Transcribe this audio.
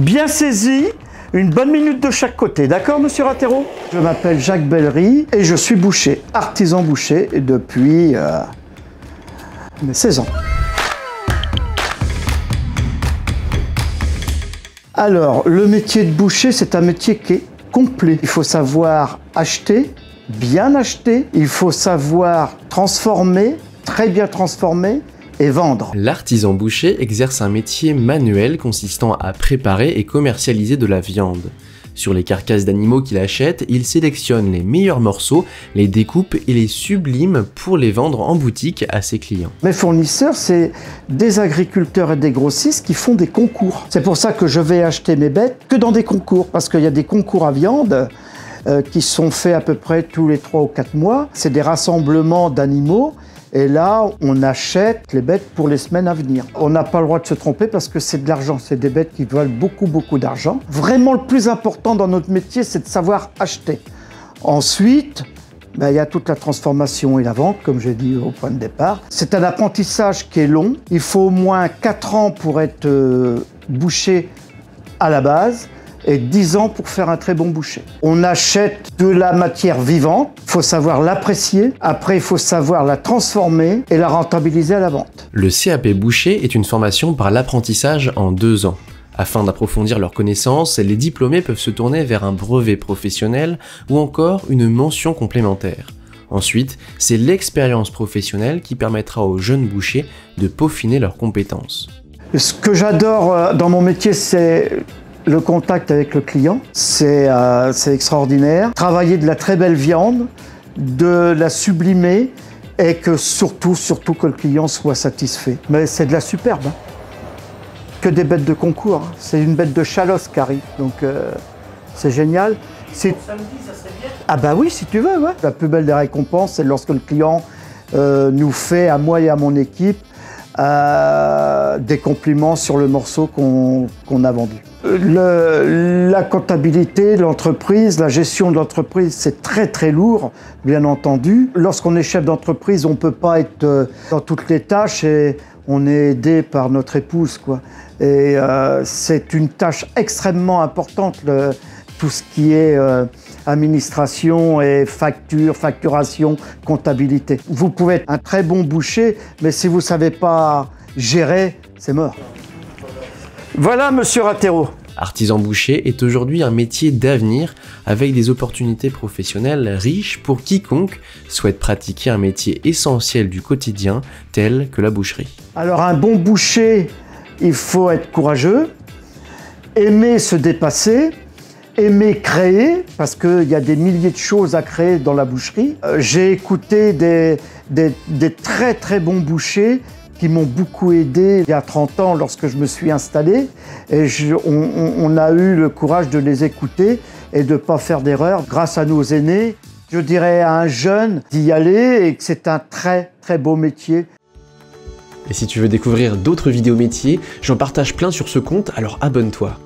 Bien saisi, une bonne minute de chaque côté. D'accord, monsieur Rattero? Je m'appelle Jacques Bellery et je suis boucher, artisan boucher depuis mes 16 ans. Alors, le métier de boucher, c'est un métier qui est complet. Il faut savoir acheter, bien acheter. Il faut savoir transformer, très bien transformer et vendre. L'artisan boucher exerce un métier manuel consistant à préparer et commercialiser de la viande. Sur les carcasses d'animaux qu'il achète, il sélectionne les meilleurs morceaux, les découpe et les sublime pour les vendre en boutique à ses clients. Mes fournisseurs, c'est des agriculteurs et des grossistes qui font des concours. C'est pour ça que je vais acheter mes bêtes que dans des concours, parce qu'il y a des concours à viande qui sont faits à peu près tous les 3 ou 4 mois. C'est des rassemblements d'animaux. Et là, on achète les bêtes pour les semaines à venir. On n'a pas le droit de se tromper parce que c'est de l'argent. C'est des bêtes qui valent beaucoup, beaucoup d'argent. Vraiment, le plus important dans notre métier, c'est de savoir acheter. Ensuite, il y a toute la transformation et la vente, comme j'ai dit au point de départ. C'est un apprentissage qui est long. Il faut au moins 4 ans pour être boucher à la base et 10 ans pour faire un très bon boucher. On achète de la matière vivante, il faut savoir l'apprécier, après il faut savoir la transformer et la rentabiliser à la vente. Le CAP boucher est une formation par l'apprentissage en 2 ans. Afin d'approfondir leurs connaissances, les diplômés peuvent se tourner vers un brevet professionnel ou encore une mention complémentaire. Ensuite, c'est l'expérience professionnelle qui permettra aux jeunes bouchers de peaufiner leurs compétences. Ce que j'adore dans mon métier, c'est le contact avec le client, c'est extraordinaire. Travailler de la très belle viande, de la sublimer et que surtout que le client soit satisfait. Mais c'est de la superbe, hein. Que des bêtes de concours, hein. C'est une bête de Chalosse qui arrive, donc c'est génial. Samedi, ça serait bien. Ah bah oui, si tu veux, ouais. La plus belle des récompenses, c'est lorsque le client nous fait, à moi et à mon équipe, des compliments sur le morceau qu'on a vendu. La comptabilité de l'entreprise, la gestion de l'entreprise, c'est très très lourd, bien entendu. Lorsqu'on est chef d'entreprise, on ne peut pas être dans toutes les tâches et on est aidé par notre épouse, quoi. Et c'est une tâche extrêmement importante, tout ce qui est administration et facturation, comptabilité. Vous pouvez être un très bon boucher, mais si vous ne savez pas gérer, c'est mort. Voilà, monsieur Rattero. Artisan boucher est aujourd'hui un métier d'avenir avec des opportunités professionnelles riches pour quiconque souhaite pratiquer un métier essentiel du quotidien tel que la boucherie. Alors un bon boucher, il faut être courageux, aimer se dépasser, aimer créer, parce qu'il y a des milliers de choses à créer dans la boucherie. J'ai écouté des très très bons bouchers qui m'ont beaucoup aidé il y a 30 ans lorsque je me suis installé. Et on a eu le courage de les écouter et de ne pas faire d'erreur grâce à nos aînés. Je dirais à un jeune d'y aller et que c'est un très très beau métier. Et si tu veux découvrir d'autres vidéos métiers, j'en partage plein sur ce compte, alors abonne-toi.